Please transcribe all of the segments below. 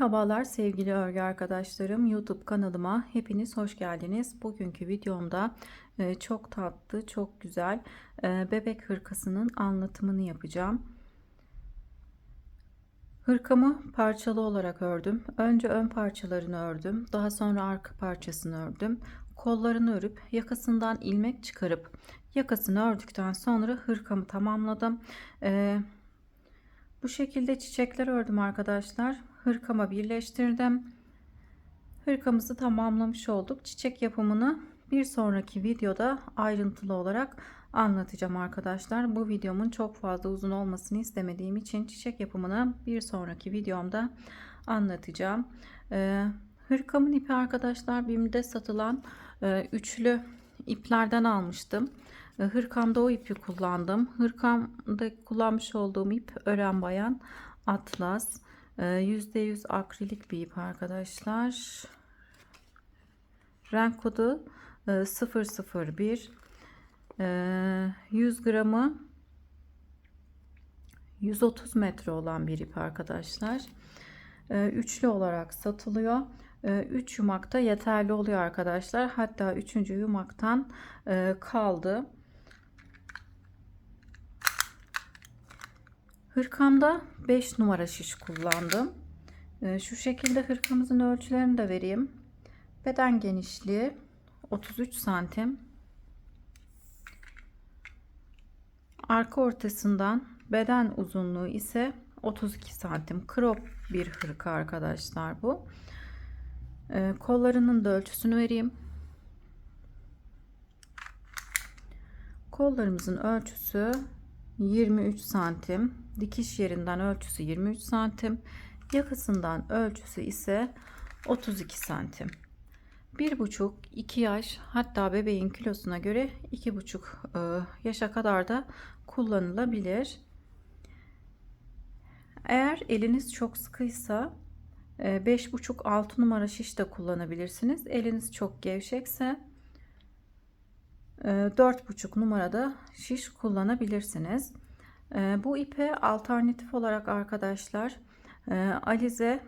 Merhabalar sevgili örgü arkadaşlarım. YouTube kanalıma hepiniz hoş geldiniz. Bugünkü videomda çok tatlı, çok güzel bebek hırkasının anlatımını yapacağım. Hırkamı parçalı olarak ördüm. Önce ön parçalarını ördüm. Daha sonra arka parçasını ördüm. Kollarını örüp yakasından ilmek çıkarıp yakasını ördükten sonra hırkamı tamamladım. Bu şekilde çiçekler ördüm arkadaşlar. Hırkama birleştirdim. Hırkamızı tamamlamış olduk. Çiçek yapımını bir sonraki videoda ayrıntılı olarak anlatacağım arkadaşlar. Bu videomun çok fazla uzun olmasını istemediğim için çiçek yapımını bir sonraki videomda anlatacağım. Hırkamın ipi arkadaşlar BİM'de satılan üçlü iplerden almıştım. Hırkamda o ipi kullandım. Hırkamda kullanmış olduğum ip Ören Bayan Atlas. %100 akrilik bir ip arkadaşlar. Renk kodu 001. 100 gramı 130 metre olan bir ip arkadaşlar. Üçlü olarak satılıyor. 3 yumak da yeterli oluyor arkadaşlar. Hatta 3. yumaktan kaldı. Hırkamda 5 numara şiş kullandım. Şu şekilde hırkamızın ölçülerini de vereyim. Beden genişliği 33 santim. Arka ortasından beden uzunluğu ise 32 santim. Crop bir hırka arkadaşlar bu. Kollarının da ölçüsünü vereyim. Kollarımızın ölçüsü 23 santim. Dikiş yerinden ölçüsü 23 santim. Yakasından ölçüsü ise 32 santim. 1,5-2 yaş, hatta bebeğin kilosuna göre 2,5 yaşa kadar da kullanılabilir. Eğer eliniz çok sıkıysa 5,5-6 numara şiş de kullanabilirsiniz. Eliniz çok gevşekse 4,5 numarada şiş kullanabilirsiniz. Bu ipe alternatif olarak arkadaşlar Alize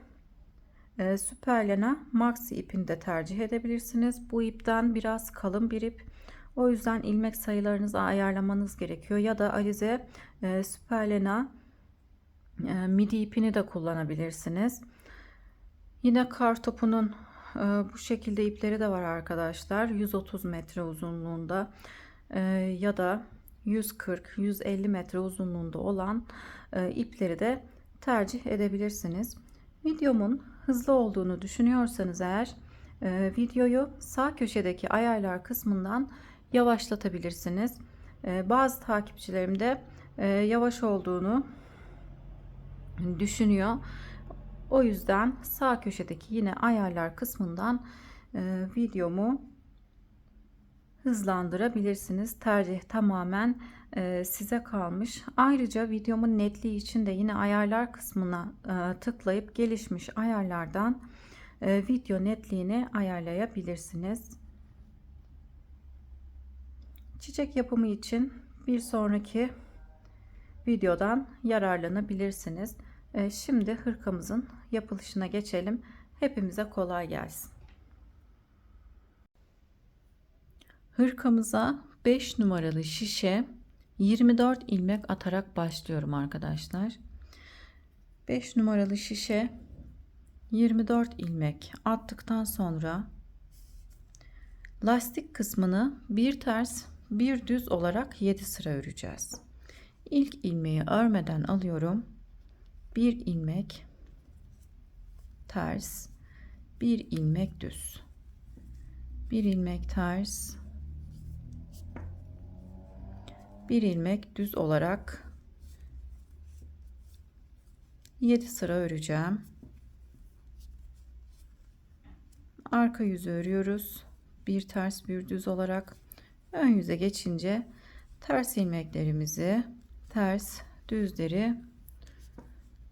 Süperlena Maxi ipini de tercih edebilirsiniz. Bu ipten biraz kalın bir ip. O yüzden ilmek sayılarınızı ayarlamanız gerekiyor. Ya da Alize Süperlena midi ipini de kullanabilirsiniz. Yine kartopunun bu şekilde ipleri de var arkadaşlar. 130 metre uzunluğunda ya da 140-150 metre uzunluğunda olan ipleri de tercih edebilirsiniz. Videomun hızlı olduğunu düşünüyorsanız eğer videoyu sağ köşedeki ayarlar kısmından yavaşlatabilirsiniz. Bazı takipçilerim de yavaş olduğunu düşünüyor. O yüzden sağ köşedeki yine ayarlar kısmından videomu hızlandırabilirsiniz. Tercih tamamen size kalmış. Ayrıca videomun netliği için de yine ayarlar kısmına tıklayıp gelişmiş ayarlardan video netliğini ayarlayabilirsiniz. Çiçek yapımı için bir sonraki videodan yararlanabilirsiniz. Şimdi hırkamızın yapılışına geçelim. Hepimize kolay gelsin. Hırkamıza 5 numaralı şişe 24 ilmek atarak başlıyorum arkadaşlar. 5 numaralı şişe 24 ilmek attıktan sonra lastik kısmını bir ters bir düz olarak 7 sıra öreceğiz. İlk ilmeği örmeden alıyorum. Bir ilmek ters, bir ilmek düz, bir ilmek ters, bir ilmek düz olarak 7 sıra öreceğim. Arka yüzü örüyoruz. Bir ters bir düz olarak ön yüze geçince ters ilmeklerimizi ters, düzleri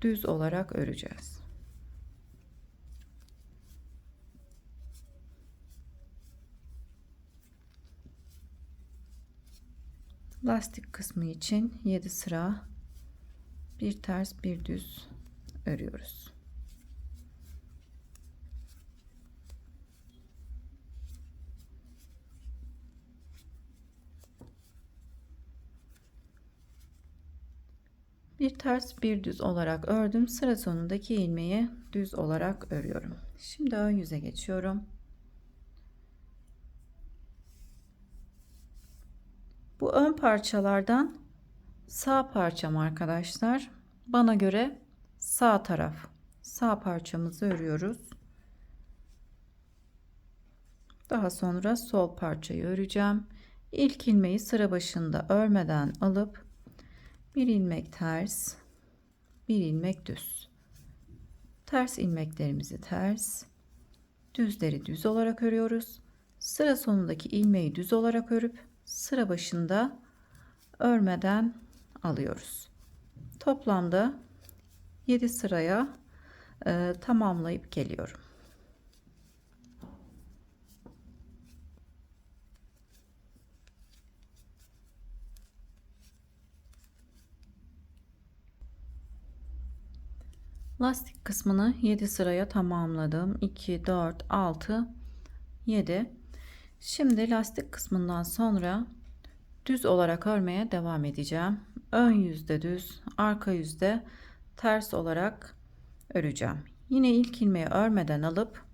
düz olarak öreceğiz. Lastik kısmı için 7 sıra bir ters bir düz örüyoruz. Bir ters bir düz olarak ördüm. Sıra sonundaki ilmeği düz olarak örüyorum. Şimdi ön yüze geçiyorum. Bu ön parçalardan sağ parçam arkadaşlar. Bana göre sağ taraf. Sağ parçamızı örüyoruz. Daha sonra sol parçayı öreceğim. İlk ilmeği sıra başında örmeden alıp bir ilmek ters, bir ilmek düz. Ters ilmeklerimizi ters, düzleri düz olarak örüyoruz. Sıra sonundaki ilmeği düz olarak örüp sıra başında örmeden alıyoruz. Toplamda 7 sıraya tamamlayıp geliyorum. Lastik kısmını 7 sıraya tamamladım. 2, 4, 6, 7. Şimdi lastik kısmından sonra düz olarak örmeye devam edeceğim. Ön yüzde düz, arka yüzde ters olarak öreceğim. Yine ilk ilmeği örmeden alıp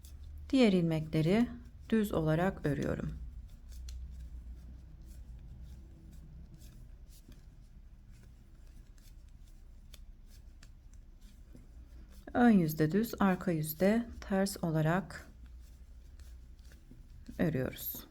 diğer ilmekleri düz olarak örüyorum. Ön yüzde düz, arka yüzde ters olarak örüyoruz.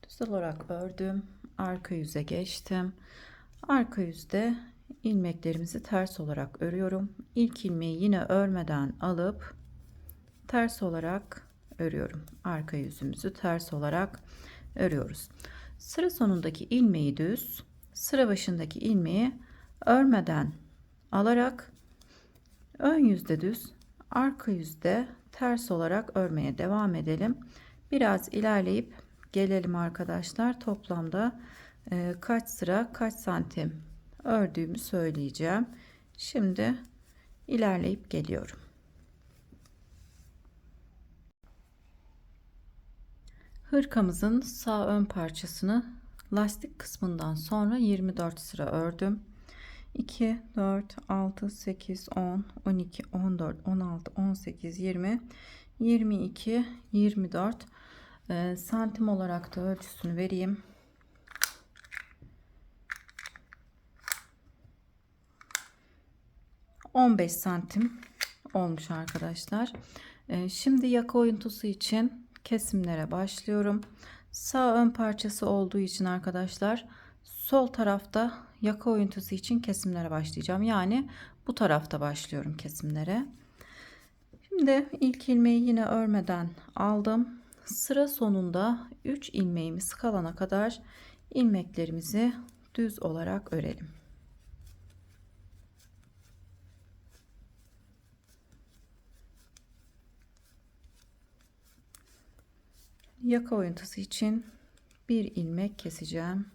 Düz olarak ördüm. Arka yüze geçtim. Arka yüzde ilmeklerimizi ters olarak örüyorum. İlk ilmeği yine örmeden alıp ters olarak örüyorum. Arka yüzümüzü ters olarak örüyoruz. Sıra sonundaki ilmeği düz, sıra başındaki ilmeği örmeden alarak ön yüzde düz, arka yüzde ters olarak örmeye devam edelim. Biraz ilerleyip gelelim arkadaşlar. Toplamda kaç sıra kaç santim ördüğümü söyleyeceğim. Şimdi ilerleyip geliyorum. Hırkamızın sağ ön parçasını lastik kısmından sonra 24 sıra ördüm. 2, 4, 6, 8, 10, 12, 14, 16, 18, 20, 22, 24 santim olarak da ölçüsünü vereyim. ...15 santim olmuş arkadaşlar. Şimdi yaka oyuntusu için kesimlere başlıyorum. Sağ ön parçası olduğu için arkadaşlar sol tarafta yaka oyuntusu için kesimlere başlayacağım. Yani bu tarafta başlıyorum kesimlere. Şimdi ilk ilmeği yine örmeden aldım. Sıra sonunda 3 ilmeğimiz kalana kadar ilmeklerimizi düz olarak örelim. Yaka oyuntusu için bir ilmek keseceğim.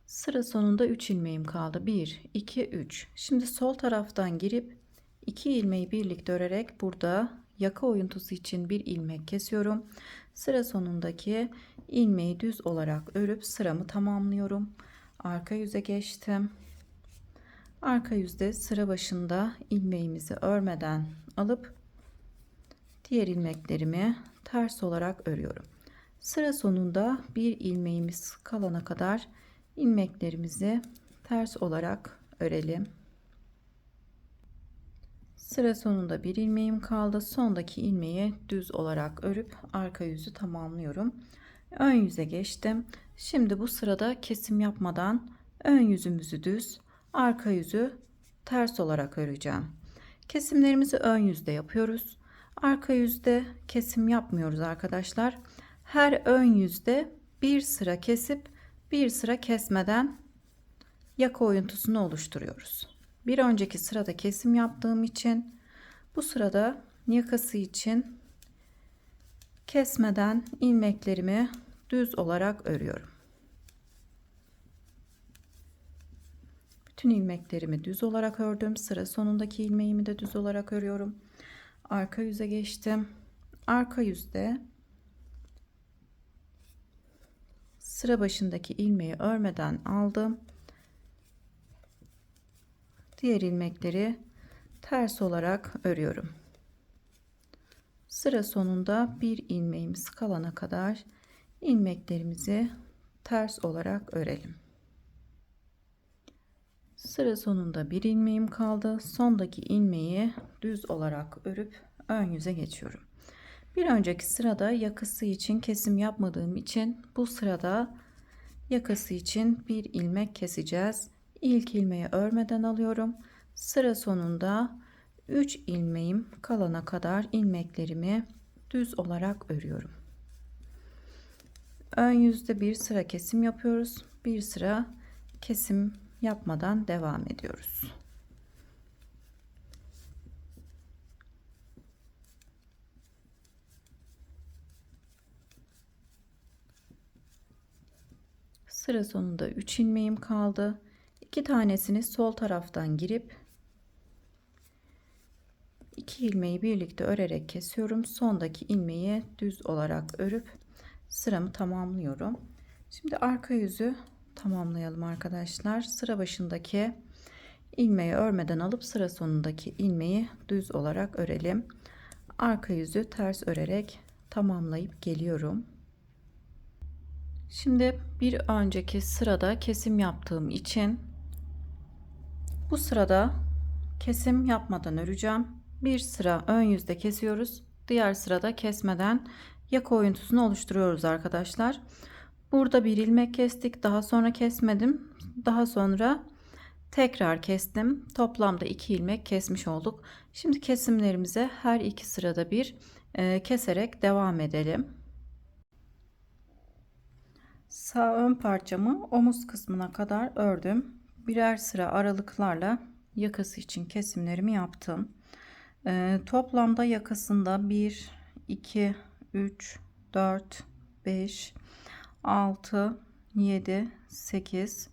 Sıra sonunda 3 ilmeğim kaldı. 1, 2, 3. Şimdi sol taraftan girip 2 ilmeği birlikte örerek burada yaka oyuntusu için bir ilmek kesiyorum. Sıra sonundaki ilmeği düz olarak örüp sıramı tamamlıyorum. Arka yüze geçtim. Arka yüzde sıra başında ilmeğimizi örmeden alıp diğer ilmeklerimi ters olarak örüyorum. Sıra sonunda bir ilmeğimiz kalana kadar ilmeklerimizi ters olarak örelim. Sıra sonunda bir ilmeğim kaldı. Sondaki ilmeği düz olarak örüp arka yüzü tamamlıyorum. Ön yüze geçtim. Şimdi bu sırada kesim yapmadan ön yüzümüzü düz, arka yüzü ters olarak öreceğim. Kesimlerimizi ön yüzde yapıyoruz. Arka yüzde kesim yapmıyoruz arkadaşlar. Her ön yüzde bir sıra kesip bir sıra kesmeden yaka oyuntusunu oluşturuyoruz. Bir önceki sırada kesim yaptığım için bu sırada yakası için kesmeden ilmeklerimi düz olarak örüyorum. Bütün ilmeklerimi düz olarak ördüm. Sıra sonundaki ilmeğimi de düz olarak örüyorum. Arka yüze geçtim. Arka yüzde sıra başındaki ilmeği örmeden aldım. Diğer ilmekleri ters olarak örüyorum. Sıra sonunda bir ilmeğimiz kalana kadar ilmeklerimizi ters olarak örelim. Sıra sonunda bir ilmeğim kaldı. Sondaki ilmeği düz olarak örüp ön yüze geçiyorum. Bir önceki sırada yakası için kesim yapmadığım için bu sırada yakası için bir ilmek keseceğiz. İlk ilmeği örmeden alıyorum. Sıra sonunda 3 ilmeğim kalana kadar ilmeklerimi düz olarak örüyorum. Ön yüzde bir sıra kesim yapıyoruz. Bir sıra kesim yapmadan devam ediyoruz. Sıra sonunda 3 ilmeğim kaldı. 2 tanesini sol taraftan girip 2 ilmeği birlikte örerek kesiyorum. Sondaki ilmeği düz olarak örüp sıramı tamamlıyorum. Şimdi arka yüzü tamamlayalım arkadaşlar. Sıra başındaki ilmeği örmeden alıp sıra sonundaki ilmeği düz olarak örelim. Arka yüzü ters örerek tamamlayıp geliyorum. Şimdi bir önceki sırada kesim yaptığım için bu sırada kesim yapmadan öreceğim. Bir sıra ön yüzde kesiyoruz. Diğer sırada kesmeden yaka oyuntusunu oluşturuyoruz arkadaşlar. Burada bir ilmek kestik. Daha sonra kesmedim. Daha sonra tekrar kestim. Toplamda 2 ilmek kesmiş olduk. Şimdi kesimlerimize her iki sırada bir keserek devam edelim. Sağ ön parçamı omuz kısmına kadar ördüm. Birer sıra aralıklarla yakası için kesimlerimi yaptım. Toplamda yakasında 1, 2, 3, 4, 5, 6, 7, 8,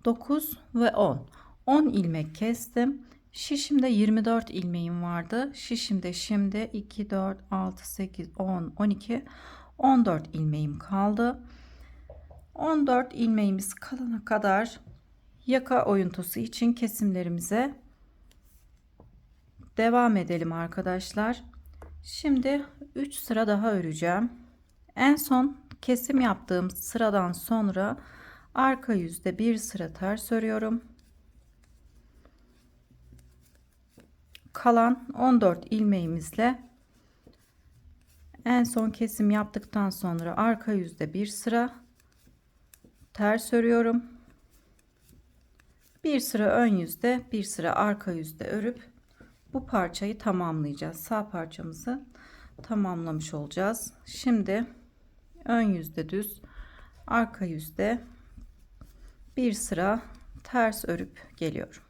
9 ve 10. 10 ilmek kestim. Şişimde 24 ilmeğim vardı. Şişimde şimdi 2, 4, 6, 8, 10, 12, 14 ilmeğim kaldı. 14 ilmeğimiz kalana kadar yaka oyuntusu için kesimlerimize devam edelim arkadaşlar. Şimdi 3 sıra daha öreceğim. En son kesim yaptığım sıradan sonra arka yüzde bir sıra ters örüyorum. Kalan 14 ilmeğimizle en son kesim yaptıktan sonra arka yüzde bir sıra ters örüyorum. Bir sıra ön yüzde, bir sıra arka yüzde örüp bu parçayı tamamlayacağız. Sağ parçamızı tamamlamış olacağız. Şimdi ön yüzde düz, arka yüzde bir sıra ters örüp geliyorum.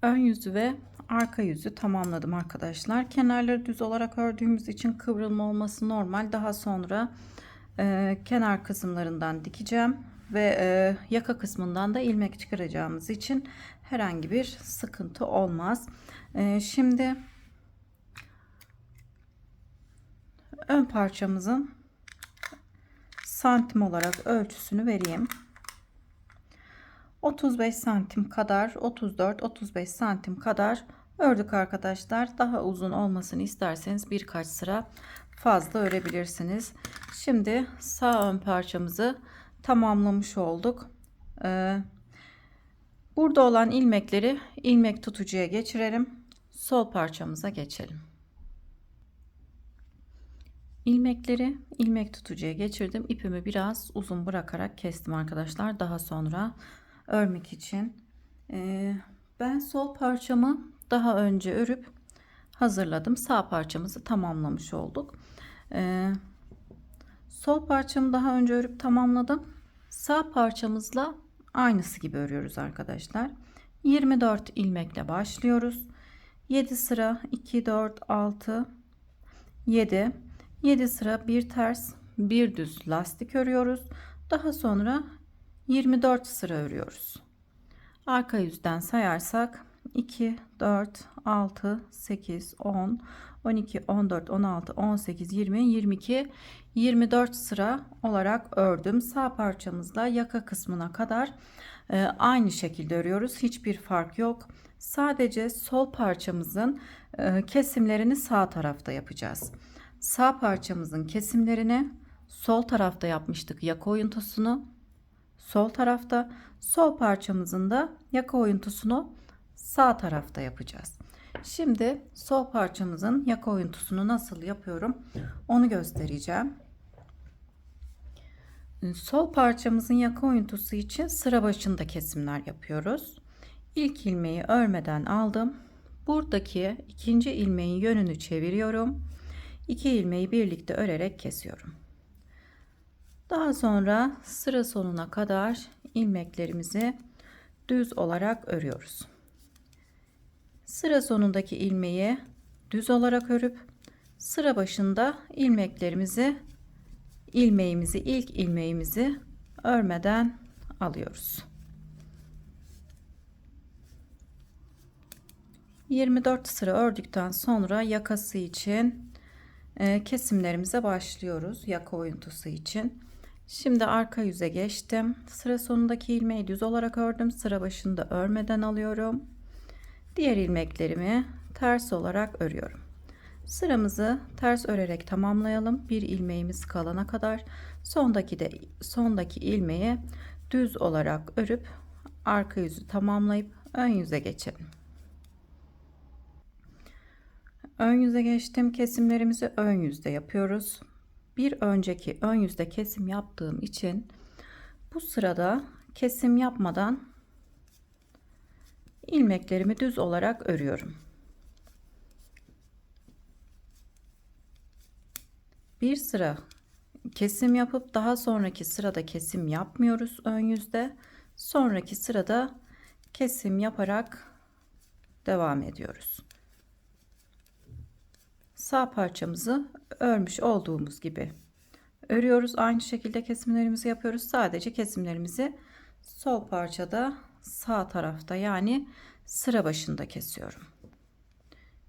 Ön yüzü ve arka yüzü tamamladım arkadaşlar. Kenarları düz olarak ördüğümüz için kıvrılma olması normal. Daha sonra kenar kısımlarından dikeceğim ve yaka kısmından da ilmek çıkaracağımız için herhangi bir sıkıntı olmaz. Şimdi ön parçamızın santim olarak ölçüsünü vereyim. 35 santim kadar, 34-35 santim kadar ördük arkadaşlar. Daha uzun olmasını isterseniz birkaç sıra fazla örebilirsiniz. Şimdi sağ ön parçamızı tamamlamış olduk. Burada olan ilmekleri ilmek tutucuya geçirelim. Sol parçamıza geçelim. İlmekleri ilmek tutucuya geçirdim. İpimi biraz uzun bırakarak kestim arkadaşlar. Daha sonra örmek için. Ben sol parçamı daha önce örüp hazırladım. Sağ parçamızı tamamlamış olduk. Sol parçamı daha önce örüp tamamladım. Sağ parçamızla aynısı gibi örüyoruz arkadaşlar. 24 ilmekle başlıyoruz. 7 sıra 2 4 6 7 7 sıra bir ters bir düz lastik örüyoruz. Daha sonra 24 sıra örüyoruz. Arka yüzden sayarsak 2 4 6 8 10 12 14 16 18 20 22 24 sıra olarak ördüm. Sağ parçamızla yaka kısmına kadar aynı şekilde örüyoruz. Hiçbir fark yok. Sadece sol parçamızın kesimlerini sağ tarafta yapacağız. Sağ parçamızın kesimlerini sol tarafta yapmıştık, yaka oyuntusunu sol tarafta, sol parçamızın da yaka oyuntusunu sağ tarafta yapacağız. Şimdi sol parçamızın yaka oyuntusunu nasıl yapıyorum onu göstereceğim. Sol parçamızın yaka oyuntusu için sıra başında kesimler yapıyoruz. İlk ilmeği örmeden aldım. Buradaki ikinci ilmeğin yönünü çeviriyorum. İki ilmeği birlikte örerek kesiyorum. Daha sonra sıra sonuna kadar ilmeklerimizi düz olarak örüyoruz. Sıra sonundaki ilmeği düz olarak örüp sıra başında ilk ilmeğimizi örmeden alıyoruz. 24 sıra ördükten sonra yakası için kesimlerimize başlıyoruz. Yaka oyuntusu için. Şimdi arka yüze geçtim. Sıra sonundaki ilmeği düz olarak ördüm. Sıra başında örmeden alıyorum. Diğer ilmeklerimi ters olarak örüyorum. Sıramızı ters örerek tamamlayalım. Bir ilmeğimiz kalana kadar. Sondaki ilmeği düz olarak örüp arka yüzü tamamlayıp ön yüze geçelim. Ön yüze geçtim. Kesimlerimizi ön yüzde yapıyoruz. Bir önceki ön yüzde kesim yaptığım için bu sırada kesim yapmadan ilmeklerimi düz olarak örüyorum. Bir sıra kesim yapıp daha sonraki sırada kesim yapmıyoruz ön yüzde. Sonraki sırada kesim yaparak devam ediyoruz. Sağ parçamızı örmüş olduğumuz gibi örüyoruz. Aynı şekilde kesimlerimizi yapıyoruz. Sadece kesimlerimizi sol parçada sağ tarafta yani sıra başında kesiyorum.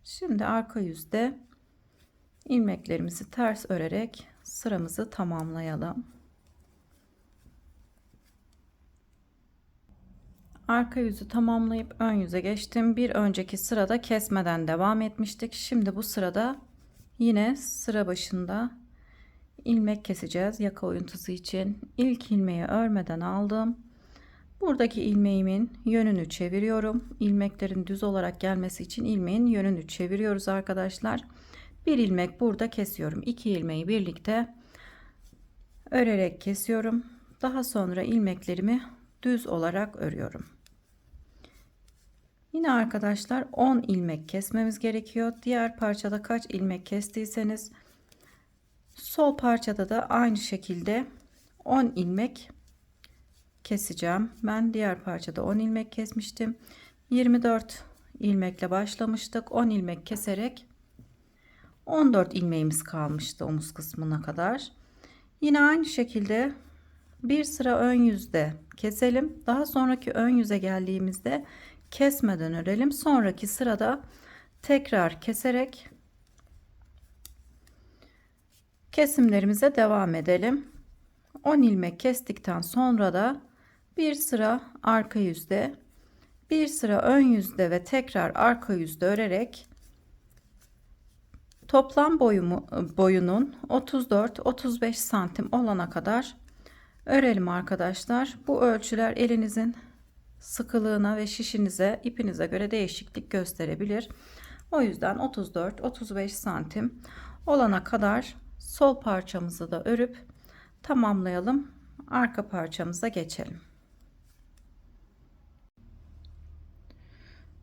Şimdi arka yüzde ilmeklerimizi ters örerek sıramızı tamamlayalım. Arka yüzü tamamlayıp ön yüze geçtim. Bir önceki sırada kesmeden devam etmiştik. Şimdi bu sırada yine sıra başında ilmek keseceğiz yaka oyuntusu için. İlk ilmeği örmeden aldım. Buradaki ilmeğimin yönünü çeviriyorum. İlmeklerin düz olarak gelmesi için ilmeğin yönünü çeviriyoruz arkadaşlar. Bir ilmek burada kesiyorum. İki ilmeği birlikte örerek kesiyorum. Daha sonra ilmeklerimi düz olarak örüyorum. Yine arkadaşlar 10 ilmek kesmemiz gerekiyor. Diğer parçada kaç ilmek kestiyseniz sol parçada da aynı şekilde 10 ilmek keseceğim. Ben diğer parçada 10 ilmek kesmiştim. 24 ilmekle başlamıştık. 10 ilmek keserek 14 ilmeğimiz kalmıştı omuz kısmına kadar. Yine aynı şekilde bir sıra ön yüzde keselim. Daha sonraki ön yüze geldiğimizde kesmeden örelim. Sonraki sırada tekrar keserek kesimlerimize devam edelim. 10 ilmek kestikten sonra da bir sıra arka yüzde, bir sıra ön yüzde ve tekrar arka yüzde örerek toplam boyunun 34-35 santim olana kadar örelim arkadaşlar. Bu ölçüler elinizin sıkılığına ve şişinize, ipinize göre değişiklik gösterebilir. O yüzden 34-35 santim olana kadar sol parçamızı da örüp tamamlayalım. Arka parçamıza geçelim.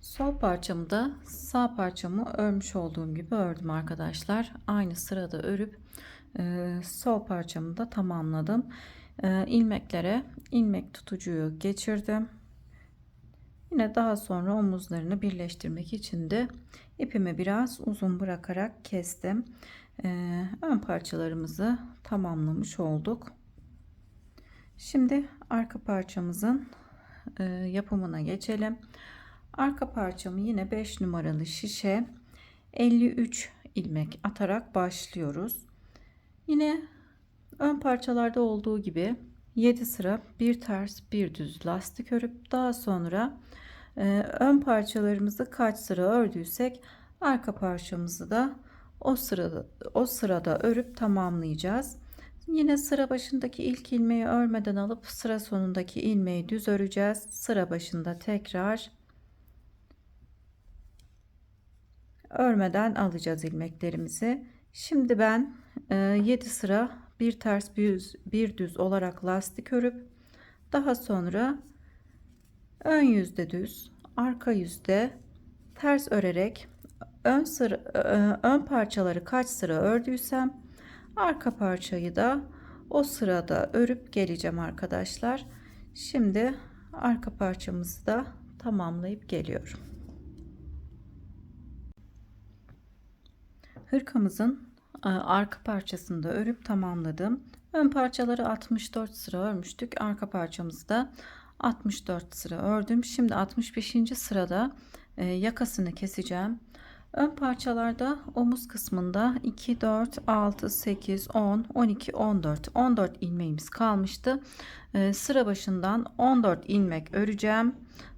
Sol parçamı da sağ parçamı örmüş olduğum gibi ördüm arkadaşlar. Aynı sırada örüp sol parçamı da tamamladım. İlmeklere ilmek tutucuyu geçirdim. Yine daha sonra omuzlarını birleştirmek için de ipimi biraz uzun bırakarak kestim. Ön parçalarımızı tamamlamış olduk. Şimdi arka parçamızın yapımına geçelim. Arka parçamı yine 5 numaralı şişe 53 ilmek atarak başlıyoruz. Yine ön parçalarda olduğu gibi 7 sıra bir ters bir düz lastik örüp daha sonra ön parçalarımızı kaç sıra ördüysek arka parçamızı da o sırada örüp tamamlayacağız. Yine sıra başındaki ilk ilmeği örmeden alıp sıra sonundaki ilmeği düz öreceğiz. Sıra başında tekrar örmeden alacağız ilmeklerimizi. Şimdi ben 7 sıra bir ters bir düz olarak lastik örüp daha sonra ön yüzde düz, arka yüzde ters örerek ön parçaları kaç sıra ördüysem arka parçayı da o sırada örüp geleceğim arkadaşlar. Şimdi arka parçamızı da tamamlayıp geliyorum. Hırkamızın arka parçasını da örüp tamamladım. Ön parçaları 64 sıra örmüştük. Arka parçamızı da 64 sıra ördüm. Şimdi 65. sırada yakasını keseceğim. Ön parçalarda omuz kısmında 2, 4, 6, 8, 10, 12, 14 ilmeğimiz kalmıştı. Sıra başından 14 ilmek öreceğim.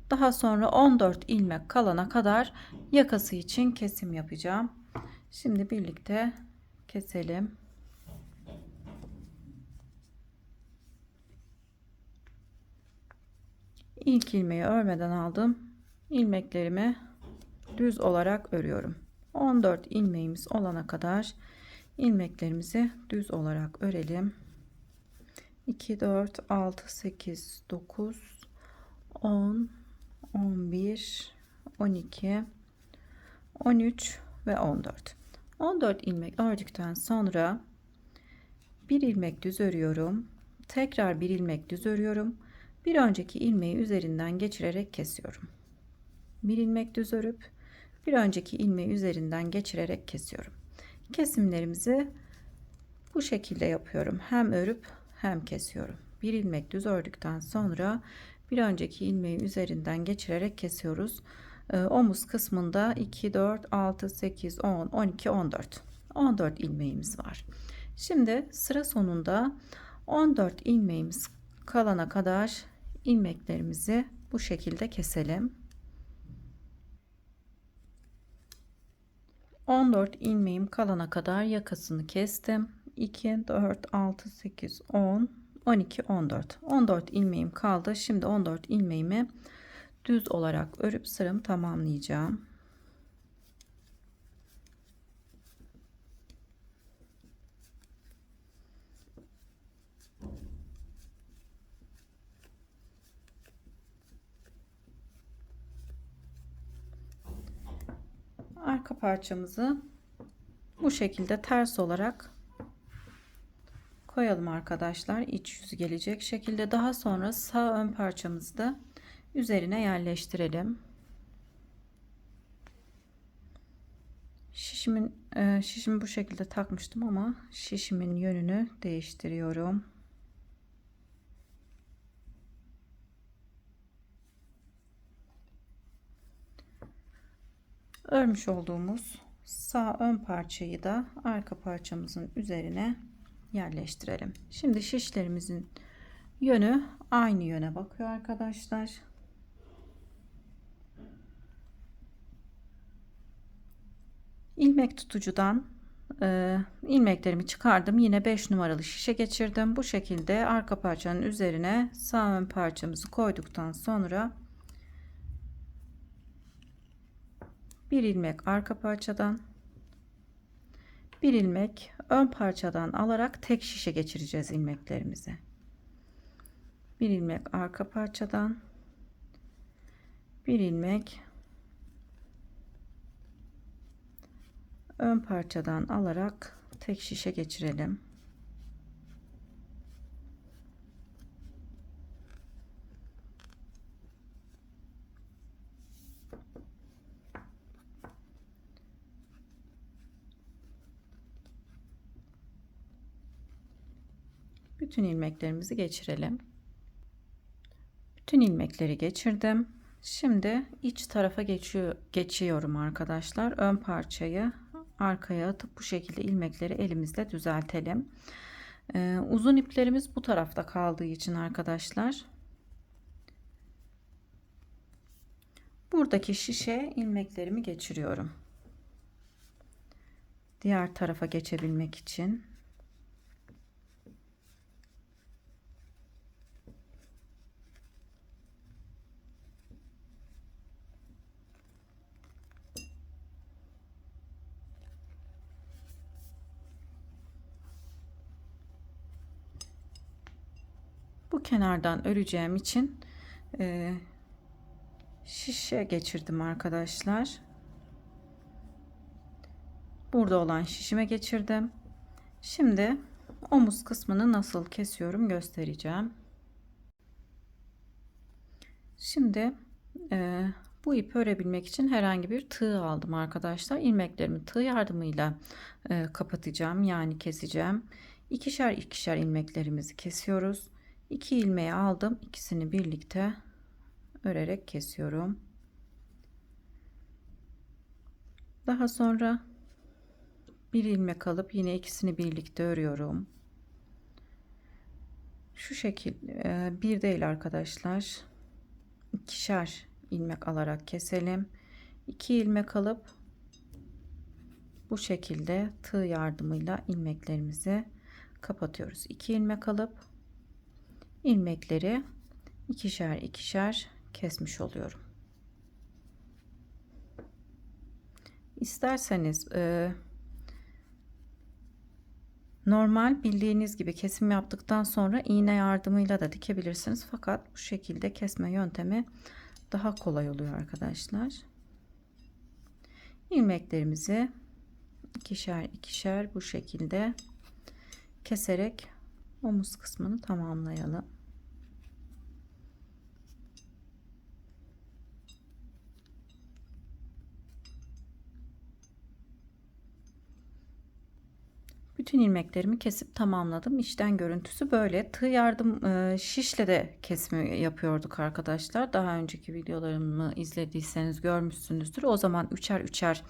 Daha sonra 14 ilmek kalana kadar yakası için kesim yapacağım. Şimdi birlikte keselim. İlk ilmeği örmeden aldım. İlmeklerimi düz olarak örüyorum. 14 ilmeğimiz olana kadar ilmeklerimizi düz olarak örelim. 2, 4, 6, 8, 9, 10, 11, 12, 13 ve 14. 14 ilmek ördükten sonra bir ilmek düz örüyorum. Tekrar bir ilmek düz örüyorum. Bir önceki ilmeği üzerinden geçirerek kesiyorum. Bir ilmek düz örüp bir önceki ilmeği üzerinden geçirerek kesiyorum. Kesimlerimizi bu şekilde yapıyorum. Hem örüp hem kesiyorum. Bir ilmek düz ördükten sonra bir önceki ilmeği üzerinden geçirerek kesiyoruz. Omuz kısmında 2, 4, 6, 8, 10, 12, 14. 14 ilmeğimiz var. Şimdi sıra sonunda 14 ilmeğimiz kalana kadar ilmeklerimizi bu şekilde keselim. 14 ilmeğim kalana kadar yakasını kestim. 2, 4, 6, 8, 10, 12, 14. 14 ilmeğim kaldı. Şimdi 14 ilmeğimi düz olarak örüp sıramı tamamlayacağım. Arka parçamızı bu şekilde ters olarak koyalım arkadaşlar. İç yüzü gelecek şekilde. Daha sonra sağ ön parçamızı da üzerine yerleştirelim. Şişimi bu şekilde takmıştım ama şişimin yönünü değiştiriyorum. Örmüş olduğumuz sağ ön parçayı da arka parçamızın üzerine yerleştirelim. Şimdi şişlerimizin yönü aynı yöne bakıyor arkadaşlar. İlmek tutucudan ilmeklerimi çıkardım. Yine 5 numaralı şişe geçirdim. Bu şekilde arka parçanın üzerine sağ ön parçamızı koyduktan sonra bir ilmek arka parçadan, bir ilmek ön parçadan alarak tek şişe geçireceğiz ilmeklerimizi. Bir ilmek arka parçadan, bir ilmek ön parçadan alarak tek şişe geçirelim. Bütün ilmeklerimizi geçirelim. Bütün ilmekleri geçirdim. Şimdi iç tarafa geçiyorum arkadaşlar. Ön parçayı arkaya atıp bu şekilde ilmekleri elimizle düzeltelim. Uzun iplerimiz bu tarafta kaldığı için arkadaşlar buradaki şişe ilmeklerimi geçiriyorum. Diğer tarafa geçebilmek için. Bu kenardan öreceğim için şişe geçirdim arkadaşlar. Burada olan şişime geçirdim. Şimdi omuz kısmını nasıl kesiyorum göstereceğim. Şimdi bu ipi örebilmek için herhangi bir tığ aldım arkadaşlar. İlmeklerimi tığ yardımıyla kapatacağım, yani keseceğim. İkişer ikişer ilmeklerimizi kesiyoruz. 2 ilmeği aldım, ikisini birlikte örerek kesiyorum. Daha sonra bir ilmek alıp yine ikisini birlikte örüyorum. Şu şekil bir değil arkadaşlar, ikişer ilmek alarak keselim. 2 ilmek alıp bu şekilde tığ yardımıyla ilmeklerimizi kapatıyoruz. 2 ilmek alıp ilmekleri ikişer ikişer kesmiş oluyorum. İsterseniz normal bildiğiniz gibi kesim yaptıktan sonra iğne yardımıyla da dikebilirsiniz. Fakat bu şekilde kesme yöntemi daha kolay oluyor arkadaşlar. İlmeklerimizi ikişer ikişer bu şekilde keserek omuz kısmını tamamlayalım. Bütün ilmeklerimi kesip tamamladım. İçten görüntüsü böyle. Tığ yardım şişle de kesimi yapıyorduk arkadaşlar. Daha önceki videolarımı izlediyseniz görmüşsünüzdür. O zaman üçer üçer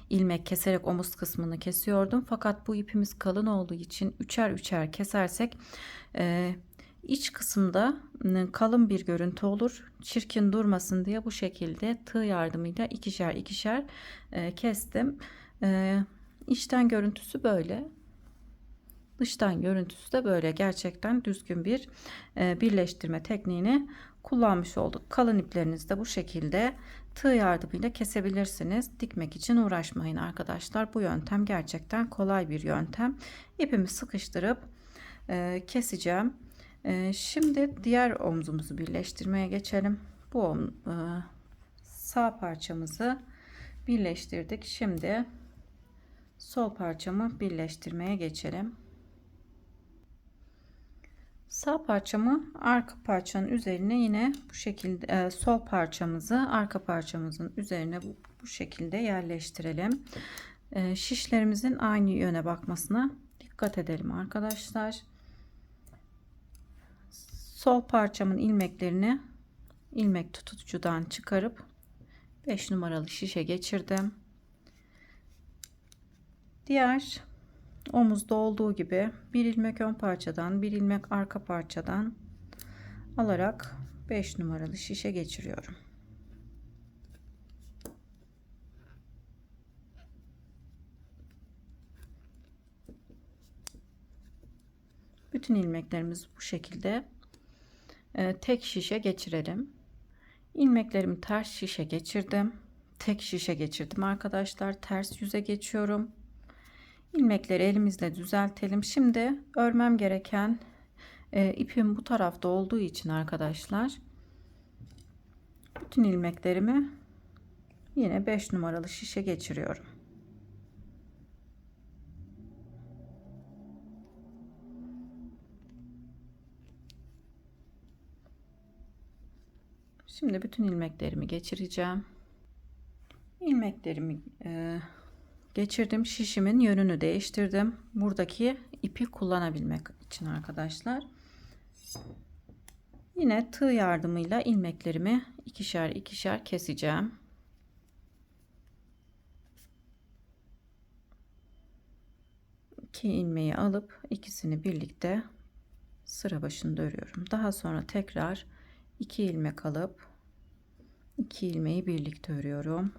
ilmek keserek omuz kısmını kesiyordum. Fakat bu ipimiz kalın olduğu için üçer üçer kesersek iç kısımda kalın bir görüntü olur. Çirkin durmasın diye bu şekilde tığ yardımıyla ikişer ikişer kestim. İçten görüntüsü böyle. Dıştan görüntüsü de böyle. Gerçekten düzgün bir birleştirme tekniğini kullanmış olduk. Kalın iplerinizi de bu şekilde tığ yardımıyla kesebilirsiniz. Dikmek için uğraşmayın arkadaşlar. Bu yöntem gerçekten kolay bir yöntem. İpimi sıkıştırıp keseceğim. Şimdi diğer omzumuzu birleştirmeye geçelim. Bu sağ parçamızı birleştirdik. Şimdi sol parçamı birleştirmeye geçelim. Sağ parçamı arka parçanın üzerine yine bu şekilde sol parçamızı arka parçamızın üzerine bu şekilde yerleştirelim. Şişlerimizin aynı yöne bakmasına dikkat edelim arkadaşlar. Sol parçamın ilmeklerini ilmek tutucudan çıkarıp 5 numaralı şişe geçirdim. Diğer omuzda olduğu gibi bir ilmek ön parçadan bir ilmek arka parçadan alarak 5 numaralı şişe geçiriyorum. Bütün ilmeklerimizi bu şekilde tek şişe geçirelim. İlmeklerimi ters şişe geçirdim. Tek şişe geçirdim arkadaşlar. Ters yüze geçiyorum. İlmekleri elimizle düzeltelim. Şimdi örmem gereken ipim bu tarafta olduğu için arkadaşlar bütün ilmeklerimi yine 5 numaralı şişe geçiriyorum. Şimdi bütün ilmeklerimi geçireceğim. İlmeklerimi geçirdim. Şişimin yönünü değiştirdim. Buradaki ipi kullanabilmek için arkadaşlar. Yine tığ yardımıyla ilmeklerimi ikişer ikişer keseceğim. İki ilmeği alıp ikisini birlikte sıra başında örüyorum. Daha sonra tekrar 2 ilmek alıp 2 ilmeği birlikte örüyorum.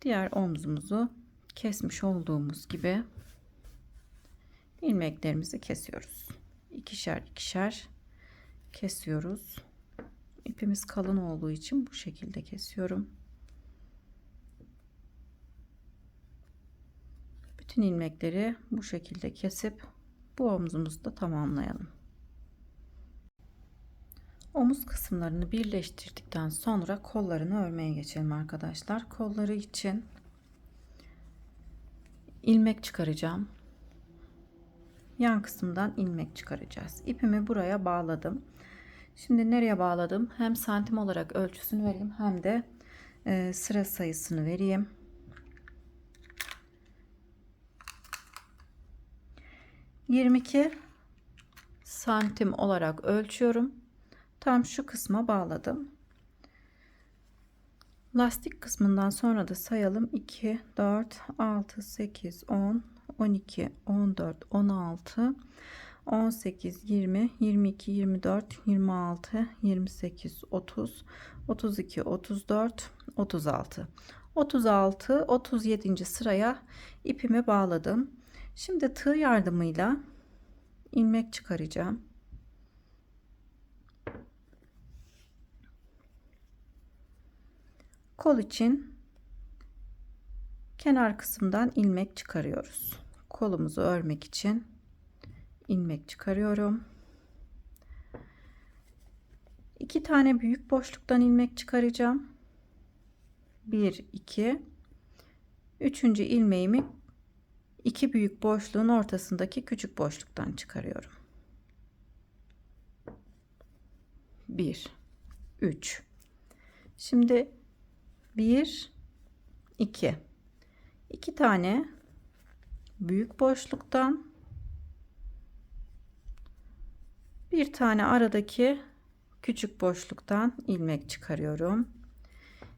Diğer omzumuzu kesmiş olduğumuz gibi ilmeklerimizi kesiyoruz. İkişer ikişer kesiyoruz. İpimiz kalın olduğu için bu şekilde kesiyorum. Bütün ilmekleri bu şekilde kesip bu omzumuzu da tamamlayalım. Omuz kısımlarını birleştirdikten sonra kollarını örmeye geçelim arkadaşlar. Kolları için ilmek çıkaracağım. Yan kısımdan ilmek çıkaracağız. İpimi buraya bağladım. Şimdi nereye bağladım? Hem santim olarak ölçüsünü vereyim hem de sıra sayısını vereyim. 22 santim olarak ölçüyorum. Tam şu kısma bağladım. Lastik kısmından sonra da sayalım. 2, 4, 6, 8, 10, 12, 14, 16, 18, 20, 22, 24, 26, 28, 30, 32, 34, 36. 36, 37. sıraya ipimi bağladım. Şimdi tığ yardımıyla ilmek çıkaracağım. Kol için kenar kısımdan ilmek çıkarıyoruz. Kolumuzu örmek için ilmek çıkarıyorum. 2 tane büyük boşluktan ilmek çıkaracağım. 1, 2. Üçüncü ilmeğimi 2 büyük boşluğun ortasındaki küçük boşluktan çıkarıyorum. 1, 3. Şimdi 1, 2. 2 tane büyük boşluktan bir tane aradaki küçük boşluktan ilmek çıkarıyorum.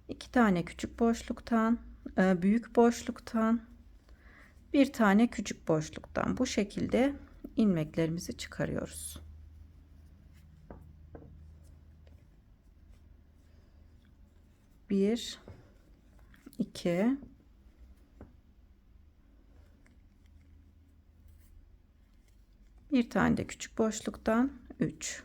2 tane küçük boşluktan, büyük boşluktan, bir tane küçük boşluktan bu şekilde ilmeklerimizi çıkarıyoruz. Bir, iki, bir tane de küçük boşluktan 3.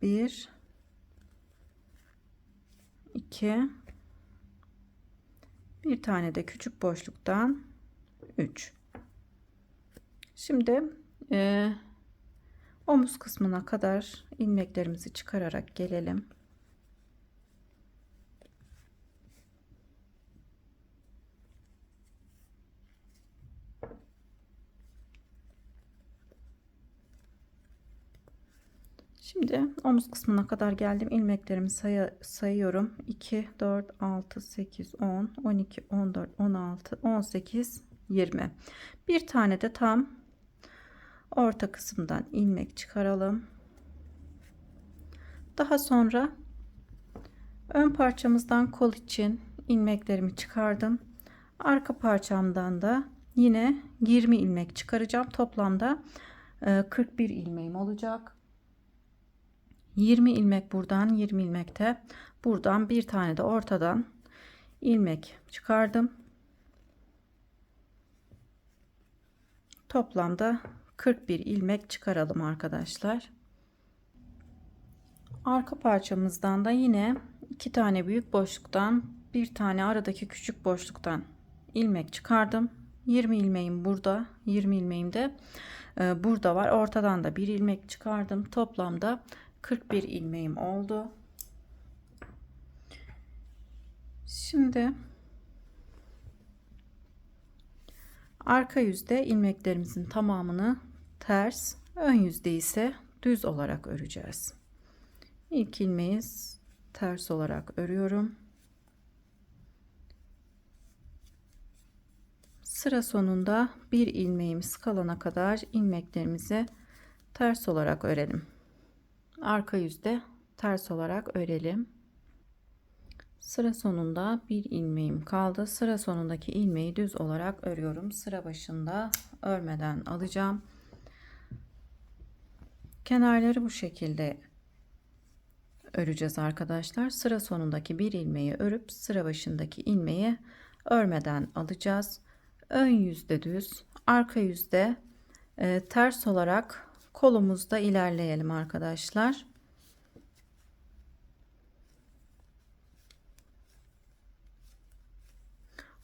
Bir, iki, bir tane de küçük boşluktan 3. Şimdi omuz kısmına kadar ilmeklerimizi çıkararak gelelim. Şimdi omuz kısmına kadar geldim. İlmeklerimi sayıyorum. 2, 4, 6, 8, 10, 12, 14, 16, 18, 20. Bir tane de tam orta kısımdan ilmek çıkaralım. Daha sonra ön parçamızdan kol için ilmeklerimi çıkardım. Arka parçamdan da yine 20 ilmek çıkaracağım. Toplamda 41 ilmeğim olacak. 20 ilmek buradan, 20 ilmek de buradan, bir tane de ortadan ilmek çıkardım. Toplamda 41 ilmek çıkaralım arkadaşlar. Arka parçamızdan da yine 2 tane büyük boşluktan, bir tane aradaki küçük boşluktan ilmek çıkardım. 20 ilmeğim burada, 20 ilmeğim de burada var. Ortadan da bir ilmek çıkardım. Toplamda 41 ilmeğim oldu. Şimdi arka yüzde ilmeklerimizin tamamını ters, ön yüzde ise düz olarak öreceğiz. İlk ilmeği ters olarak örüyorum. Sıra sonunda bir ilmeğimiz kalana kadar ilmeklerimizi ters olarak örelim. Arka yüzde ters olarak örelim. Sıra sonunda bir ilmeğim kaldı. Sıra sonundaki ilmeği düz olarak örüyorum. Sıra başında örmeden alacağım. Kenarları bu şekilde öreceğiz arkadaşlar. Sıra sonundaki bir ilmeği örüp sıra başındaki ilmeği örmeden alacağız. Ön yüzde düz, arka yüzde ters olarak kolumuzda ilerleyelim arkadaşlar.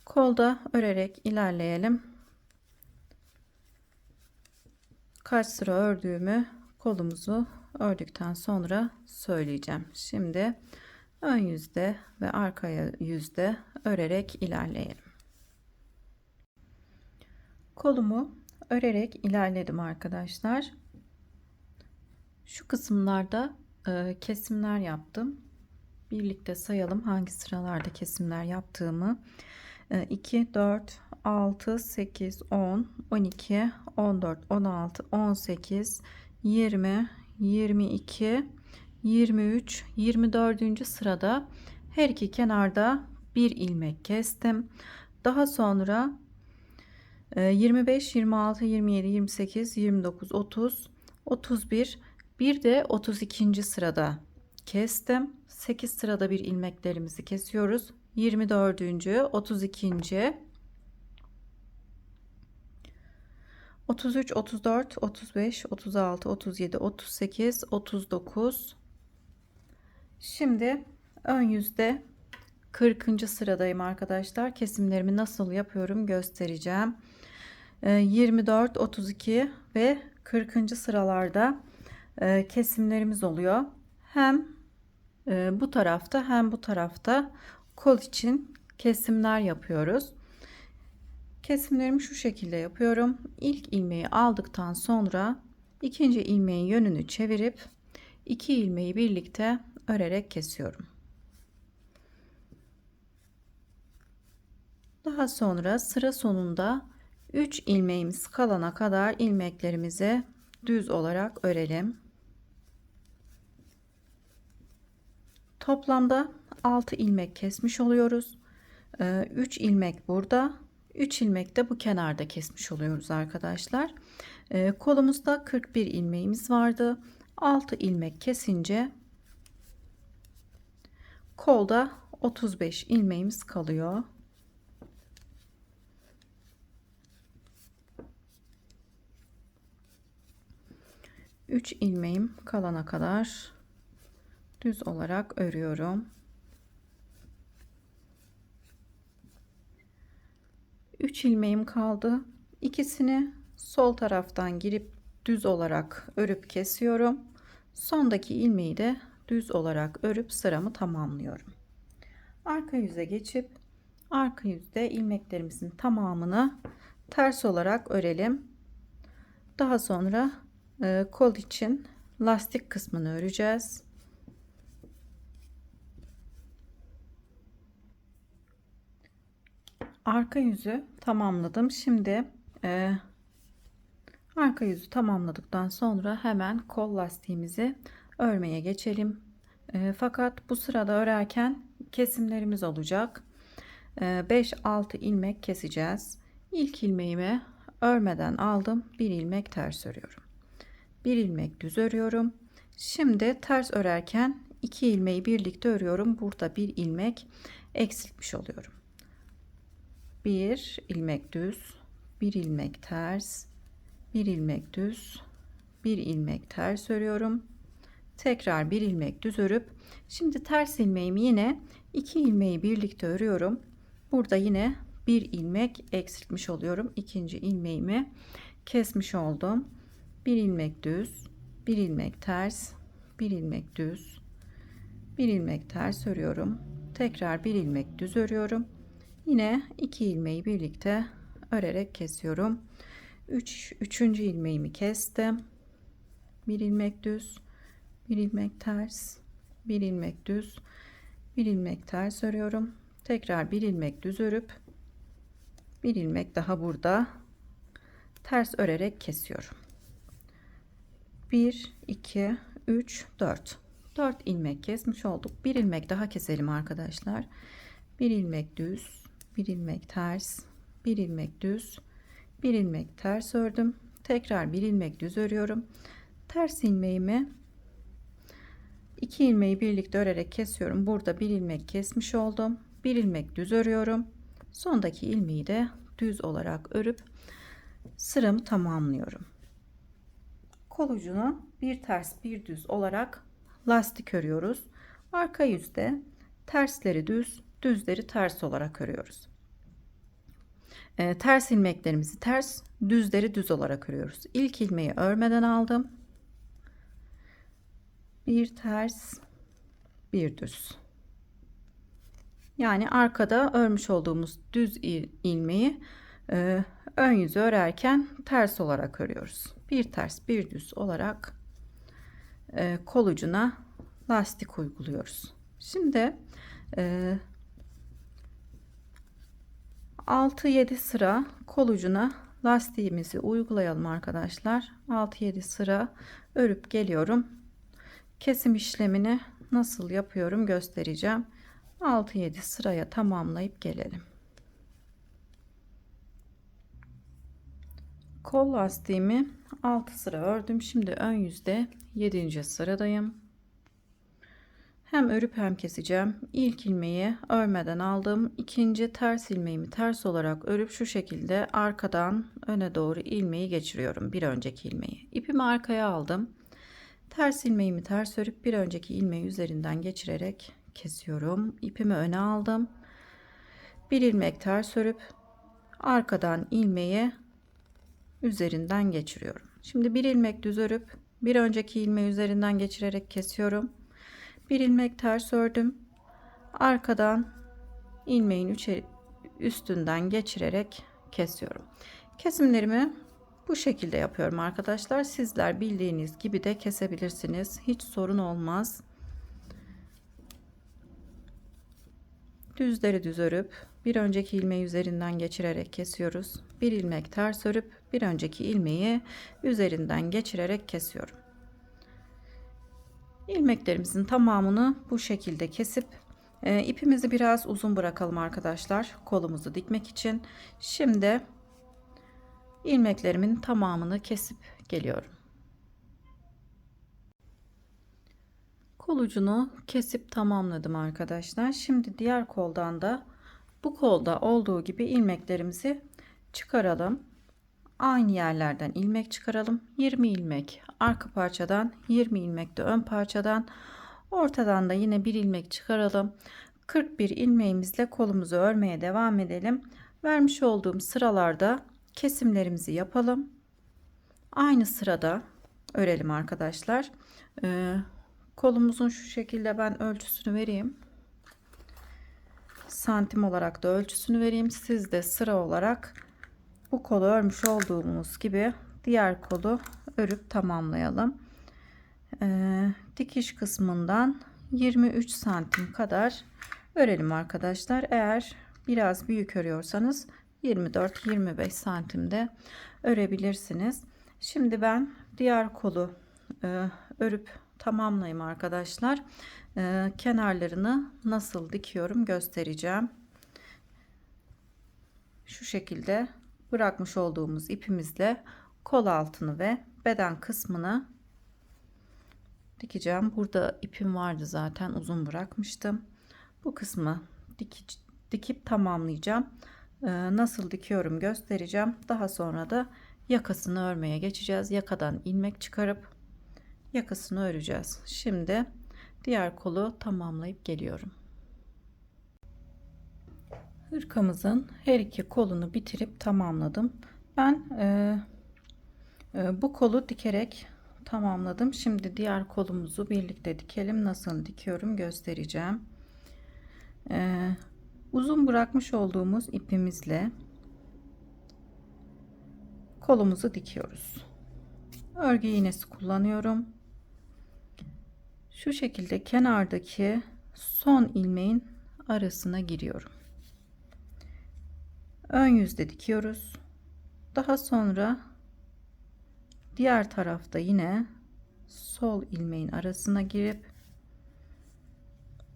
Kolda örerek ilerleyelim. Kaç sıra ördüğümü kolumuzu ördükten sonra söyleyeceğim. Şimdi ön yüzde ve arka yüzde örerek ilerleyelim. Kolumu örerek ilerledim arkadaşlar. Şu kısımlarda kesimler yaptım. Birlikte sayalım hangi sıralarda kesimler yaptığımı. 2, 4, 6, 8, 10, 12, 14, 16, 18, 20, 22, 23, 24. sırada her iki kenarda bir ilmek kestim. Daha sonra 25, 26, 27, 28, 29, 30, 31, bir de 32. sırada kestim. 8 sırada bir ilmeklerimizi kesiyoruz. 24. 32. 33, 34, 35, 36, 37, 38, 39. Şimdi ön yüzde 40. sıradayım arkadaşlar. Kesimlerimi nasıl yapıyorum göstereceğim. 24, 32 ve 40. sıralarda kesimlerimiz oluyor. Hem bu tarafta hem bu tarafta kol için kesimler yapıyoruz. Kesimlerimi şu şekilde yapıyorum. İlk ilmeği aldıktan sonra ikinci ilmeğin yönünü çevirip iki ilmeği birlikte örerek kesiyorum. Daha sonra sıra sonunda 3 ilmeğimiz kalana kadar ilmeklerimizi düz olarak örelim. Toplamda 6 ilmek kesmiş oluyoruz. 3 ilmek burada, 3 ilmek de bu kenarda kesmiş oluyoruz arkadaşlar. Kolumuzda 41 ilmeğimiz vardı. 6 ilmek kesince kolda 35 ilmeğimiz kalıyor. Üç ilmeğim kalana kadar düz olarak örüyorum. 3 ilmeğim kaldı. İkisini sol taraftan girip düz olarak örüp kesiyorum. Sondaki ilmeği de düz olarak örüp sıramı tamamlıyorum. Arka yüze geçip arka yüzde ilmeklerimizin tamamını ters olarak örelim. Daha sonra kol için lastik kısmını öreceğiz. Arka yüzü tamamladım. Şimdi arka yüzü tamamladıktan sonra hemen kol lastiğimizi örmeye geçelim. Fakat bu sırada örerken kesimlerimiz olacak. 5-6 ilmek keseceğiz. İlk ilmeğimi örmeden aldım. Bir ilmek ters örüyorum. Bir ilmek düz örüyorum. Şimdi ters örerken iki ilmeği birlikte örüyorum. Burada bir ilmek eksiltmiş oluyorum. Bir ilmek düz, bir ilmek ters, bir ilmek düz, bir ilmek ters örüyorum. Tekrar bir ilmek düz örüp şimdi ters ilmeğimi yine iki ilmeği birlikte örüyorum. Burada yine bir ilmek eksiltmiş oluyorum. İkinci ilmeğimi kesmiş oldum. Bir ilmek düz, bir ilmek ters, bir ilmek düz, bir ilmek ters örüyorum. Tekrar bir ilmek düz örüyorum. Yine iki ilmeği birlikte örerek kesiyorum. Üçüncü ilmeğimi kestim. Bir ilmek düz, bir ilmek ters, bir ilmek düz, bir ilmek ters örüyorum. Tekrar bir ilmek düz örüp bir ilmek daha burada ters örerek kesiyorum. 1 2 3 4 ilmek kesmiş olduk. Bir ilmek daha keselim arkadaşlar. Bir ilmek düz, bir ilmek ters, bir ilmek düz, bir ilmek ters ördüm. Tekrar bir ilmek düz örüyorum. Ters ilmeğimi 2 ilmeği birlikte örerek kesiyorum. Burada bir ilmek kesmiş oldum. Bir ilmek düz örüyorum. Sondaki ilmeği de düz olarak örüp sıramı tamamlıyorum. Kol ucunu bir ters bir düz olarak lastik örüyoruz. Arka yüzde tersleri düz, düzleri ters olarak örüyoruz. Ters ilmeklerimizi ters, düzleri düz olarak örüyoruz. İlk ilmeği örmeden aldım. Bir ters, bir düz. Yani arkada örmüş olduğumuz düz ilmeği ön yüzü örerken ters olarak örüyoruz. Bir ters, bir düz olarak kol ucuna lastik uyguluyoruz. Şimdi 6-7 sıra kol ucuna lastiğimizi uygulayalım arkadaşlar. 6-7 sıra örüp geliyorum. Kesim işlemini nasıl yapıyorum göstereceğim. 6-7 sıraya tamamlayıp gelelim. Kol lastiğimi 6 sıra ördüm. Şimdi ön yüzde 7. sıradayım. Hem örüp hem keseceğim. İlk ilmeği örmeden aldım. İkinci ters ilmeğimi ters olarak örüp şu şekilde arkadan öne doğru ilmeği geçiriyorum. Bir önceki ilmeği. İpimi arkaya aldım. Ters ilmeğimi ters örüp bir önceki ilmeği üzerinden geçirerek kesiyorum. İpimi öne aldım. Bir ilmek ters örüp arkadan ilmeği üzerinden geçiriyorum. Şimdi bir ilmek düz örüp bir önceki ilmeği üzerinden geçirerek kesiyorum. Bir ilmek ters ördüm. Arkadan ilmeğin üstünden geçirerek kesiyorum. Kesimlerimi bu şekilde yapıyorum arkadaşlar. Sizler bildiğiniz gibi de kesebilirsiniz. Hiç sorun olmaz. Düzleri düz örüp bir önceki ilmeği üzerinden geçirerek kesiyoruz. Bir ilmek ters örüp bir önceki ilmeği üzerinden geçirerek kesiyorum. İlmeklerimizin tamamını bu şekilde kesip ipimizi biraz uzun bırakalım arkadaşlar, kolumuzu dikmek için. Şimdi ilmeklerimin tamamını kesip geliyorum. Kol ucunu kesip tamamladım arkadaşlar. Şimdi diğer koldan da bu kolda olduğu gibi ilmeklerimizi çıkaralım. Aynı yerlerden ilmek çıkaralım. 20 ilmek arka parçadan, 20 ilmek de ön parçadan, ortadan da yine bir ilmek çıkaralım. 41 ilmeğimizle kolumuzu örmeye devam edelim. Vermiş olduğum sıralarda kesimlerimizi yapalım. Aynı sırada örelim arkadaşlar. Kolumuzun şu şekilde ben ölçüsünü vereyim. Santim olarak da ölçüsünü vereyim. Siz de sıra olarak bu kolu örmüş olduğumuz gibi diğer kolu örüp tamamlayalım. Dikiş kısmından 23 santim kadar örelim arkadaşlar. Eğer biraz büyük örüyorsanız 24-25 santimde örebilirsiniz. Şimdi ben diğer kolu örüp tamamlayayım arkadaşlar. Kenarlarını nasıl dikiyorum göstereceğim. Şu şekilde bırakmış olduğumuz ipimizle kol altını ve beden kısmını dikeceğim. Burada ipim vardı zaten, uzun bırakmıştım. Bu kısmı dikip tamamlayacağım. Nasıl dikiyorum göstereceğim. Daha sonra da yakasını örmeye geçeceğiz. Yakadan ilmek çıkarıp yakasını öreceğiz. Şimdi diğer kolu tamamlayıp geliyorum. Hırkamızın her iki kolunu bitirip tamamladım. Ben bu kolu dikerek tamamladım. Şimdi diğer kolumuzu birlikte dikelim. Nasıl dikiyorum göstereceğim. Uzun bırakmış olduğumuz ipimizle kolumuzu dikiyoruz. Örgü iğnesi kullanıyorum. Şu şekilde kenardaki son ilmeğin arasına giriyorum. Ön yüzde dikiyoruz. Daha sonra diğer tarafta yine sol ilmeğin arasına girip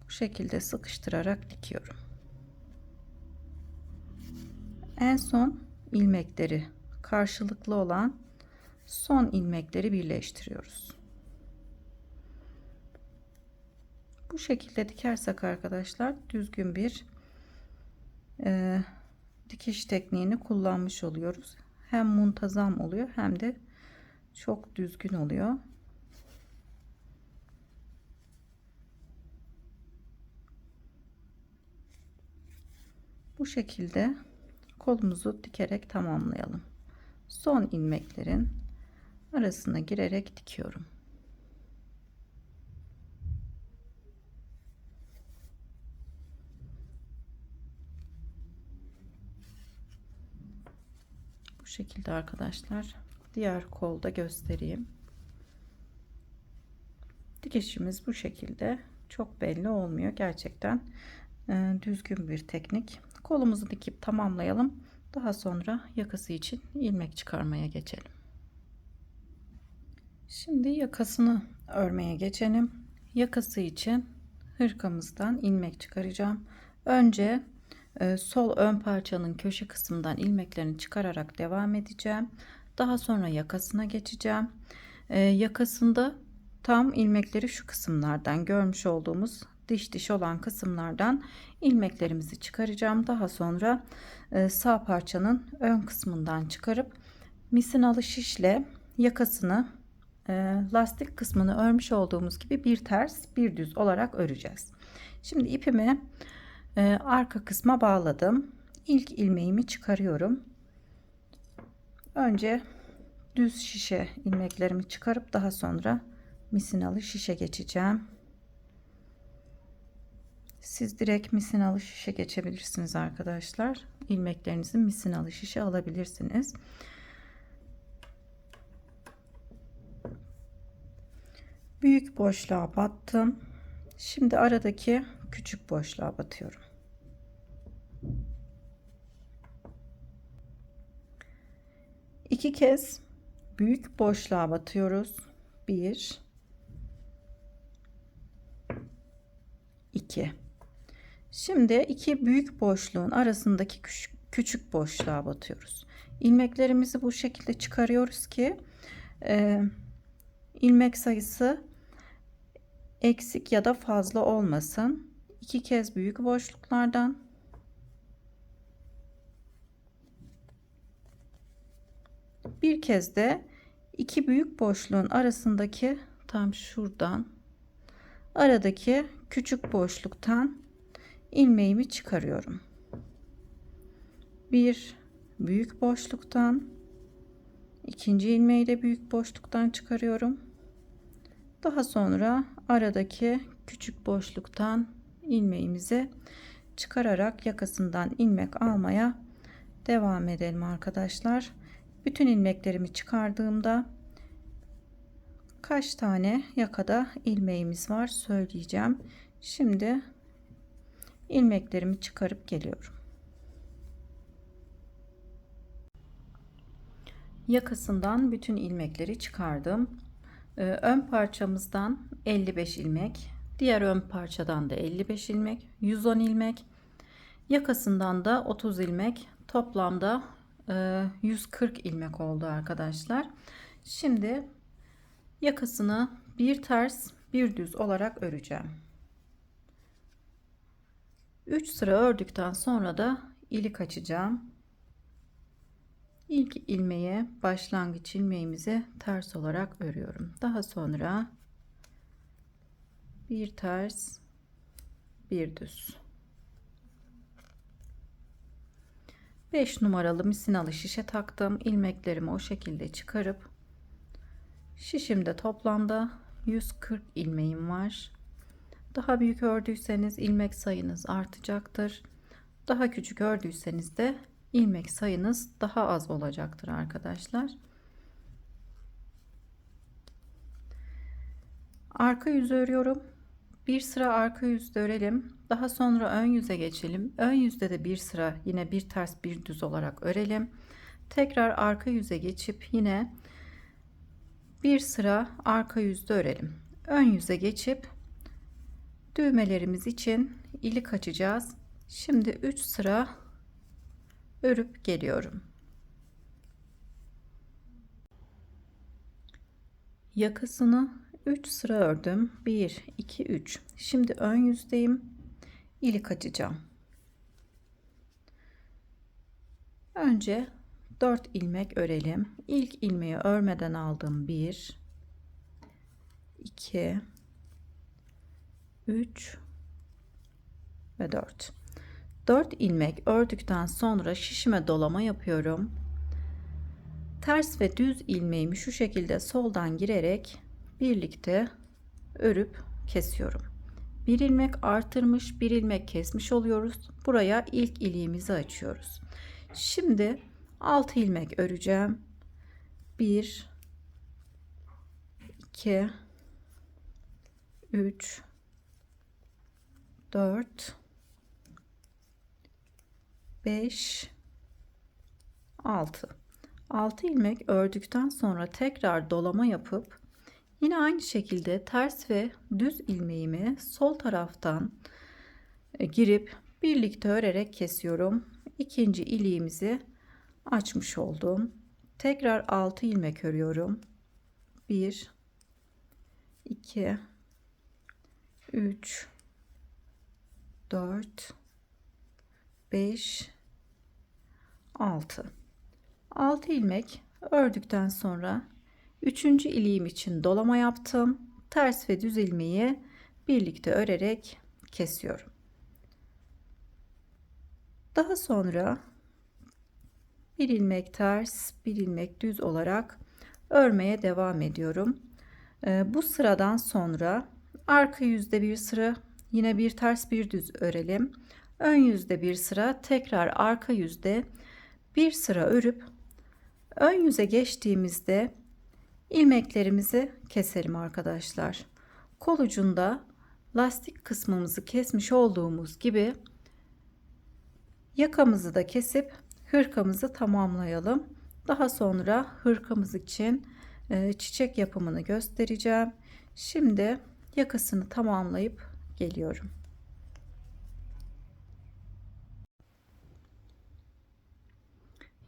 bu şekilde sıkıştırarak dikiyorum. En son ilmekleri karşılıklı olan son ilmekleri birleştiriyoruz. Bu şekilde dikersek arkadaşlar düzgün bir dikiş tekniğini kullanmış oluyoruz. Hem muntazam oluyor hem de çok düzgün oluyor. Bu şekilde kolumuzu dikerek tamamlayalım. Son ilmeklerin arasına girerek dikiyorum. Bu şekilde arkadaşlar. Diğer kolda göstereyim. Dikişimiz bu şekilde. Çok belli olmuyor. Gerçekten düzgün bir teknik. Kolumuzu dikip tamamlayalım. Daha sonra yakası için ilmek çıkarmaya geçelim. Şimdi yakasını örmeye geçelim. Yakası için hırkamızdan ilmek çıkaracağım. Önce sol ön parçanın köşe kısmından ilmeklerini çıkararak devam edeceğim. Daha sonra yakasına geçeceğim. Yakasında tam ilmekleri şu kısımlardan görmüş olduğumuz diş diş olan kısımlardan ilmeklerimizi çıkaracağım. Daha sonra sağ parçanın ön kısmından çıkarıp misinalı şişle yakasını lastik kısmını örmüş olduğumuz gibi bir ters bir düz olarak öreceğiz. Şimdi ipimi arka kısma bağladım. İlk ilmeğimi çıkarıyorum. Önce düz şişe ilmeklerimi çıkarıp daha sonra misinalı şişe geçeceğim. Siz direkt misinalı şişe geçebilirsiniz arkadaşlar. İlmeklerinizi misinalı şişe alabilirsiniz. Büyük boşluğa battım. Şimdi aradaki küçük boşluğa batıyorum. İki kez büyük boşluğa batıyoruz. 1 2. Şimdi iki büyük boşluğun arasındaki küçük boşluğa batıyoruz. İlmeklerimizi bu şekilde çıkarıyoruz ki ilmek sayısı eksik ya da fazla olmasın. İki kez büyük boşluklardan bir kez de iki büyük boşluğun arasındaki tam şuradan aradaki küçük boşluktan ilmeğimi çıkarıyorum. Bir büyük boşluktan, ikinci ilmeği de büyük boşluktan çıkarıyorum. Daha sonra aradaki küçük boşluktan ilmeğimizi çıkararak yakasından ilmek almaya devam edelim arkadaşlar. Bütün ilmeklerimi çıkardığımda kaç tane yakada ilmeğimiz var söyleyeceğim. Şimdi ilmeklerimi çıkarıp geliyorum. Yakasından bütün ilmekleri çıkardım. Ön parçamızdan 55 ilmek, diğer ön parçadan da 55 ilmek, 110 ilmek, yakasından da 30 ilmek, toplamda 140 ilmek oldu arkadaşlar. Şimdi yakasını bir ters bir düz olarak öreceğim. 3 sıra ördükten sonra da ilik açacağım. İlk ilmeğe başlangıç ilmeğimizi ters olarak örüyorum. Daha sonra bir ters bir düz. 5 numaralı misinalı şişe taktım. İlmeklerimi o şekilde çıkarıp şişimde toplamda 140 ilmeğim var. Daha büyük ördüyseniz ilmek sayınız artacaktır. Daha küçük ördüyseniz de ilmek sayınız daha az olacaktır arkadaşlar. arka yüzü örüyorum. Bir sıra arka yüzde örelim. Daha sonra ön yüze geçelim. Ön yüzde de bir sıra yine bir ters bir düz olarak örelim. Tekrar arka yüze geçip yine bir sıra arka yüzde örelim. Ön yüze geçip düğmelerimiz için ilik açacağız. Şimdi 3 sıra örüp geliyorum. Yakasını 3 sıra ördüm. 1 2 3. Şimdi ön yüzdeyim. İlik açacağım. Önce 4 ilmek örelim. İlk ilmeği örmeden aldım. 1 2 3 ve 4. 4 ilmek ördükten sonra şişime dolama yapıyorum. Ters ve düz ilmeğimi şu şekilde soldan girerek birlikte örüp kesiyorum. Bir ilmek artırmış, bir ilmek kesmiş oluyoruz. Buraya ilk iliğimizi açıyoruz. Şimdi 6 ilmek öreceğim. 1 2 3 4 5 6 ilmek ördükten sonra tekrar dolama yapıp yine aynı şekilde ters ve düz ilmeğimi sol taraftan girip birlikte örerek kesiyorum. İkinci iliğimizi açmış oldum. Tekrar 6 ilmek örüyorum. 1 2 3 4 5 6 ilmek ördükten sonra 3. iliğim için dolama yaptım. Ters ve düz ilmeği birlikte örerek kesiyorum. Daha sonra bir ilmek ters, bir ilmek düz olarak örmeye devam ediyorum. Bu sıradan sonra arka yüzde bir sıra yine bir ters bir düz örelim. Ön yüzde bir sıra tekrar arka yüzde bir sıra örüp ön yüze geçtiğimizde ilmeklerimizi keselim arkadaşlar. Kol ucunda lastik kısmımızı kesmiş olduğumuz gibi yakamızı da kesip hırkamızı tamamlayalım. Daha sonra hırkamız için çiçek yapımını göstereceğim. Şimdi yakasını tamamlayıp geliyorum.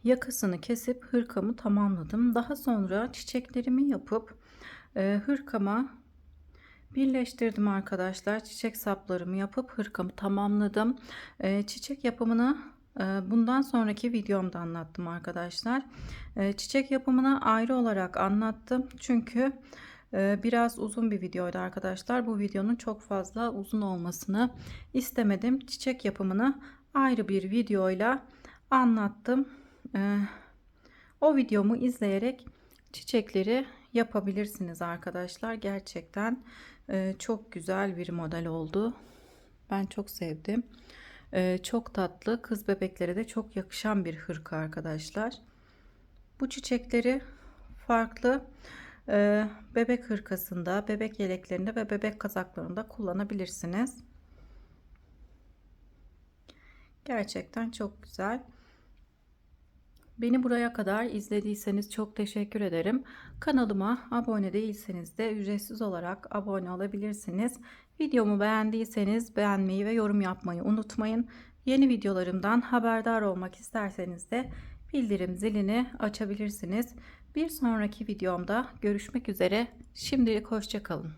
Yakasını kesip hırkamı tamamladım. Daha sonra çiçeklerimi yapıp hırkama birleştirdim arkadaşlar. Çiçek saplarımı yapıp hırkamı tamamladım. Çiçek yapımını bundan sonraki videomda anlattım arkadaşlar. Çiçek yapımını ayrı olarak anlattım. Çünkü biraz uzun bir videoydu arkadaşlar. Bu videonun çok fazla uzun olmasını istemedim. Çiçek yapımını ayrı bir videoyla anlattım. O videomu izleyerek çiçekleri yapabilirsiniz arkadaşlar. Gerçekten çok güzel bir model oldu. Ben çok sevdim. Çok tatlı, kız bebeklere de çok yakışan bir hırka arkadaşlar. Bu çiçekleri farklı bebek hırkasında, bebek yeleklerinde ve bebek kazaklarında kullanabilirsiniz. Gerçekten çok güzel. Beni buraya kadar izlediyseniz çok teşekkür ederim. Kanalıma abone değilseniz de ücretsiz olarak abone olabilirsiniz. Videomu beğendiyseniz beğenmeyi ve yorum yapmayı unutmayın. Yeni videolarımdan haberdar olmak isterseniz de bildirim zilini açabilirsiniz. Bir sonraki videomda görüşmek üzere. Şimdilik hoşça kalın.